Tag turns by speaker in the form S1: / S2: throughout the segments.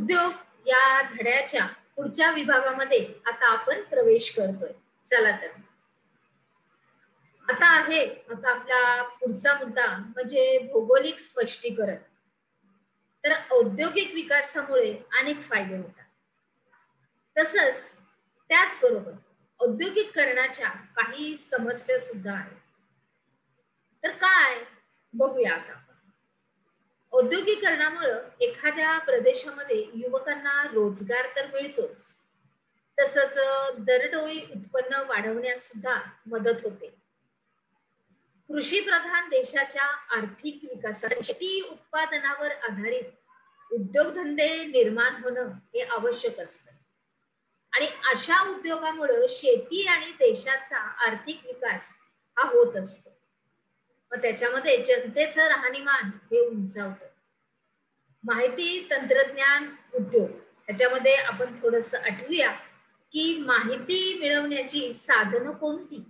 S1: उद्योग या धड्याच्या पुढच्या विभागामध्ये आता आपण प्रवेश करतोय. चला तर आता आपला पुढचा मुद्दा म्हणजे भौगोलिक स्पष्टीकरण. तर औद्योगिक विकासामुळे अनेक फायदे होतात. तसंच त्याचबरोबर औद्योगिकरणाच्या काही समस्या सुद्धा आहेत. तर काय बघूया आता. औद्योगिकरणामुळे एखाद्या प्रदेशामध्ये युवकांना रोजगार तर मिळतोच, तसंच दरडोई उत्पन्न वाढवण्यास सुद्धा मदत होते. कृषी प्रधान देशाच्या आर्थिक विकासासाठी शेती उत्पादनावर आधारित उद्योगधंदे निर्माण होणं हे आवश्यक असतं. आणि अशा उद्योगामुळे शेती आणि देशाचा आर्थिक विकास हा होत असतो. मग त्याच्यामध्ये जनतेचं राहणीमान हे उंचावतं. माहिती तंत्रज्ञान उद्योग ह्याच्यामध्ये आपण थोडस आठवूया की माहिती मिळवण्याची साधनं कोणती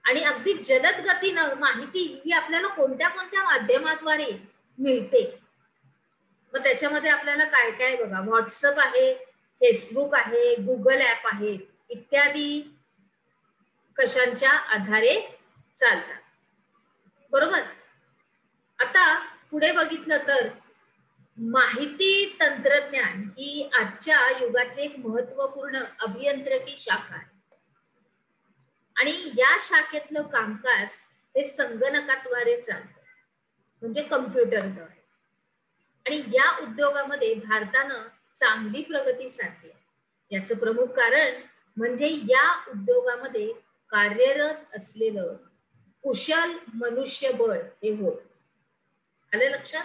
S1: आणि अगदी जलद गतीनं माहिती ही आपल्याला कोणत्या कोणत्या माध्यमाद्वारे मिळते. मग त्याच्यामध्ये आपल्याला काय काय बघा, व्हॉट्सअप आहे, फेसबुक आहे, गुगल ऍप आहे इत्यादी कशांच्या आधारे चालतात. बरोबर. आता पुढे बघितलं तर माहिती तंत्रज्ञान ही आजच्या युगातली एक महत्वपूर्ण अभियांत्रिकी शाखा आहे आणि या शाखेतलं कामकाज हे संगणकाद्वारे चालतं, म्हणजे कम्प्युटरद्वारे. आणि या उद्योगामध्ये भारतानं चांगली प्रगती साधली आहे. याचं प्रमुख कारण म्हणजे या उद्योगामध्ये कार्यरत असलेलं कुशल मनुष्यबळ हे होय. आलं लक्षात?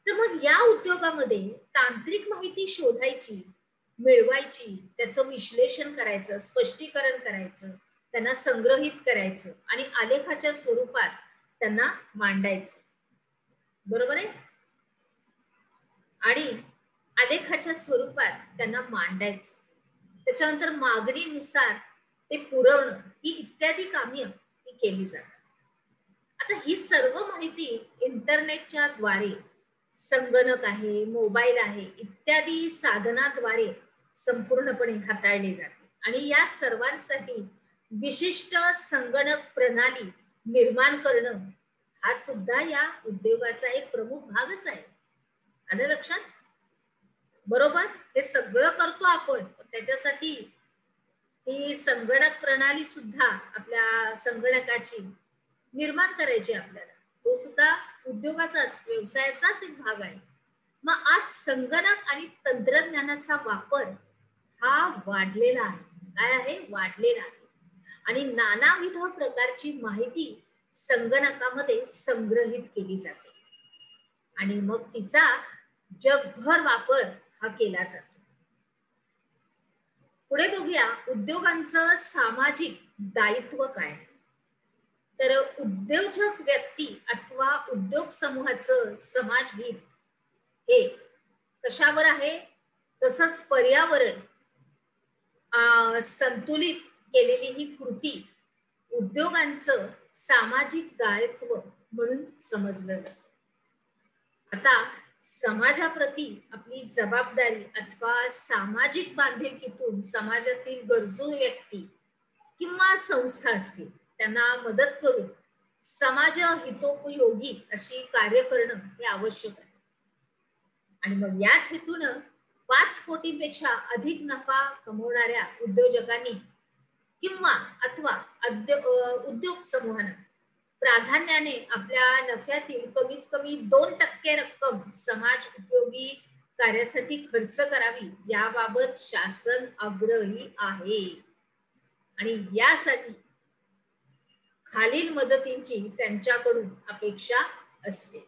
S1: तर मग या उद्योगामध्ये तांत्रिक माहिती शोधायची, मिळवायची, त्याचं विश्लेषण करायचं, स्पष्टीकरण करायचं, त्यांना संग्रहित करायचं आणि आलेखाच्या स्वरूपात त्यांना मांडायचं. बरोबर आहे? आणि आलेखाच्या स्वरूपात त्यांना मांडायचं, त्याच्यानंतर मागणीनुसार ते पुरवणं ही इत्यादी कामे केली जातात. आता ही सर्व माहिती इंटरनेटच्या द्वारे, संगणक आहे, मोबाईल आहे इत्यादी साधनाद्वारे संपूर्णपणे हाताळली जाते आणि या सर्वांसाठी विशिष्ट संगणक प्रणाली निर्माण करणं हा सुद्धा या उद्योगाचा एक प्रमुख भागच आहे. आलं लक्षात? बरोबर. हे सगळं करतो आपण, त्याच्यासाठी ती संगणक प्रणाली सुद्धा आपल्या संगणकाची निर्माण करायची आपल्याला. तो सुद्धा उद्योगाचाच, व्यवसायाचाच एक भाग आहे. मग आज संगणक आणि तंत्रज्ञानाचा वापर हा वाढलेला आहे. काय आहे? वाढलेला आहे. आणि नानाविध प्रकारची माहिती संगणकामध्ये संग्रहित केली जाते आणि मग तिचा जगभर वापर हा केला जातो. पुढे बघूया उद्योगांचं सामाजिक दायित्व काय. तर उद्योजक व्यक्ती अथवा उद्योग समूहाचं समाज हित हे कशावर आहे? तसंच पर्यावरण संतुलित केलेली ही कृती उद्योगांचं सामाजिक दायित्व म्हणून समजलं जातं. आता समाजाप्रती आपली जबाबदारी अथवा सामाजिक बांधिलकीतून समाजातील गरजू व्यक्ती किंवा संस्था असतील त्यांना मदत करून समाज हितोपयोगी अशी कार्य करणं हे आवश्यक आहे. आणि मग याच हेतूनं 5 कोटींपेक्षा अधिक नफा कमवणाऱ्या उद्योजकांनी किंवा अथवा उद्योग समूहानं प्राधान्याने आपल्या नफ्यातील कमीत कमी 2% रक्कम समाज उपयोगी कार्यासाठी खर्च करावी याबाबत शासन आग्रही आहे. आणि यासाठी खालील मदतींची त्यांच्याकडून अपेक्षा असते.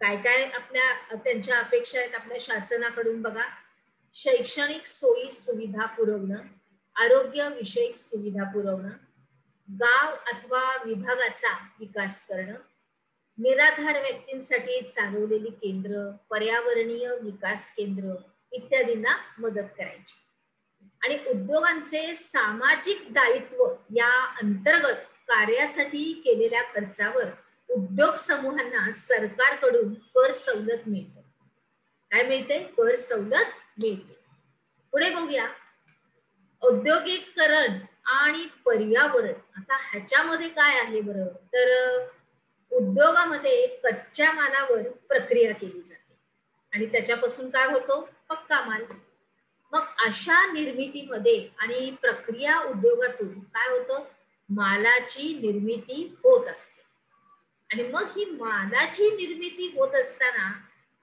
S1: काय काय आपल्या त्यांच्या अपेक्षा आहेत आपल्या शासनाकडून बघा. शैक्षणिक सोयी सुविधा पुरवणं, आरोग्य विषयक सुविधा पुरवणं, गाव अथवा विभागाचा विकास करणं, निराधार व्यक्तींसाठी चालवलेली केंद्र, पर्यावरणीय विकास केंद्र इत्यादींना मदत करायची. आणि उद्योगांचे सामाजिक दायित्व या अंतर्गत कार्यासाठी केलेल्या खर्चावर उद्योग समूहांना सरकारकडून कर सवलत मिळते. काय मिळते? कर सवलत मिळते. पुढे बघूया, औद्योगिकरण आणि पर्यावरण. आता ह्याच्यामध्ये काय आहे बरं, तर उद्योगामध्ये कच्च्या मालावर प्रक्रिया केली जाते आणि त्याच्यापासून काय होतो? पक्का माल. मग अशा निर्मितीमध्ये आणि प्रक्रिया उद्योगातून काय होतं? मालाची निर्मिती होत असते आणि मग ही मालाची निर्मिती होत असताना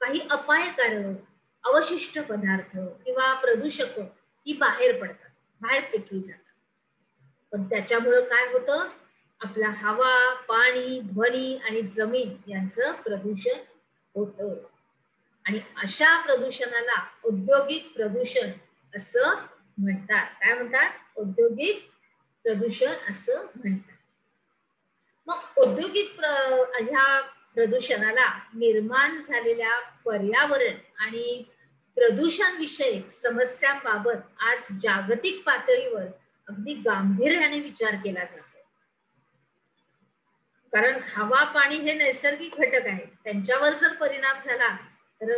S1: काही अपायकारक अवशिष्ट पदार्थ किंवा प्रदूषक ही बाहेर पडतात, बाहेर फेकली जातात. पण त्याच्यामुळं काय होतं? आपला हवा, पाणी, ध्वनी आणि जमीन यांचं प्रदूषण होतं आणि अशा प्रदूषणाला औद्योगिक प्रदूषण असं म्हणतात. काय म्हणतात? औद्योगिक प्रदूषण असं म्हणतात. मग औद्योगिक ह्या प्रदूषणाला निर्माण झालेल्या पर्यावरण आणि प्रदूषण विषयक समस्यांबाबत आज जागतिक पातळीवर अगदी गांभीर्याने विचार केला जातो. कारण हवा, पाणी हे नैसर्गिक घटक आहेत. त्यांच्यावर जर परिणाम झाला तर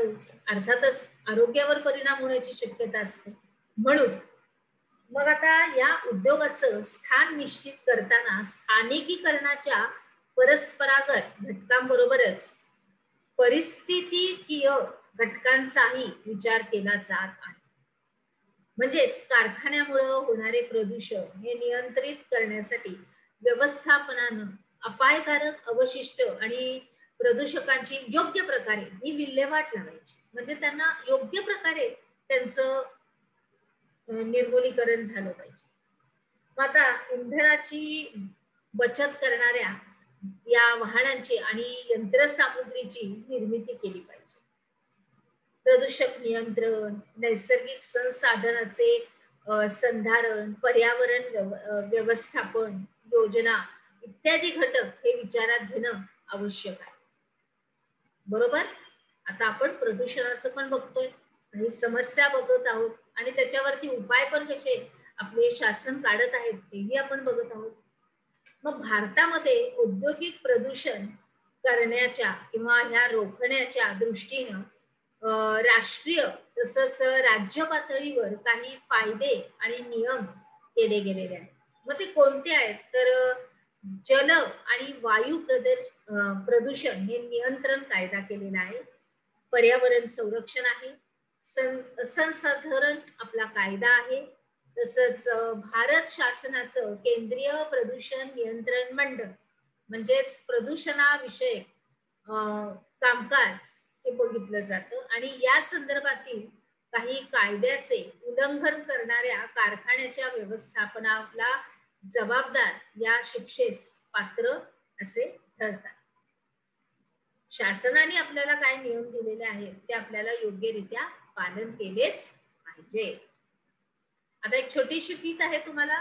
S1: अर्थातच आरोग्यावर परिणाम होण्याची शक्यता असते. म्हणून मग आता या उद्योगाचं स्थान निश्चित करताना स्थानिकीकरणाच्या परस्परागत घटकांबरोबरच परिस्थितीकीय घटकांचाही विचार केला जात आहे. म्हणजेच कारखान्यामुळे होणारे प्रदूषण हे नियंत्रित करण्यासाठी व्यवस्थापनानं अपायकारक अवशिष्ट आणि प्रदूषकांची योग्य प्रकारे ही विल्हेवाट लावायची. म्हणजे त्यांना योग्य प्रकारे त्यांचं निर्मूलीकरण झालं पाहिजे. आता इंधनाची बचत करणाऱ्या या वाहनांची आणि यंत्रसामुग्रीची निर्मिती केली पाहिजे. प्रदूषक नियंत्रण, नैसर्गिक संसाधनाचे संधारण, पर्यावरण व्यवस्थापन योजना इत्यादी घटक हे विचारात घेणं आवश्यक आहे. बरोबर. आता आपण प्रदूषणाचं पण बघतोय, काही समस्या बघत आहोत आणि त्याच्यावरती उपाय पण कसे आपले शासन काढत आहेत तेही आपण बघत आहोत. मग भारतामध्ये औद्योगिक प्रदूषण करण्याच्या किंवा ह्या रोखण्याच्या दृष्टीनं राष्ट्रीय तसंच राज्य पातळीवर काही फायदे आणि नियम केले गेलेले आहेत. मग ते कोणते आहेत? तर जल आणि वायू प्रदूषण हे नियंत्रण कायदा केलेला आहे. पर्यावरण संरक्षण आहे. संसाधरण आपला कायदा आहे. तसंच भारत शासनाचं केंद्रीय प्रदूषण नियंत्रण मंडळ म्हणजेच प्रदूषणाविषयक कामकाज हे बघितलं जातं आणि या संदर्भातील काही कायद्याचे उल्लंघन करणाऱ्या कारखान्याच्या व्यवस्थापनाला जबाबदार या शिक्षेस पात्र असे ठरतात. शासनाने आपल्याला काय नियम दिलेले आहेत ते आपल्याला योग्यरित्या पालन केलेच पाहिजे. आता एक छोटीशी फीत आहे तुम्हाला,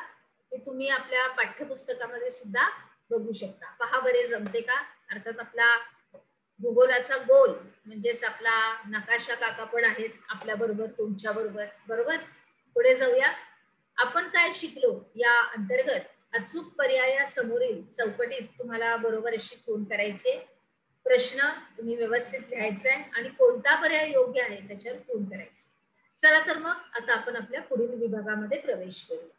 S1: की तुम्ही आपल्या पाठ्यपुस्तकामध्ये सुद्धा बघू शकता. पहा बरे जमते का? अर्थात आपला भूगोलाचा गोल म्हणजेच आपला नकाशा काका पण आहेत आपल्या बरोबर, तुमच्या बरोबर. बरोबर. पुढे जाऊया. आपण काय शिकलो या अंतर्गत अचूक पर्यायासमोरील चौकटीत तुम्हाला बरोबर अशी खूण करायचे. प्रश्न तुम्ही व्यवस्थित लिहायचा आहे आणि कोणता पर्याय योग्य आहे त्याच्यावर खूण करायची. चला तर मग आता आपण आपल्या पुढील विभागामध्ये प्रवेश करूया.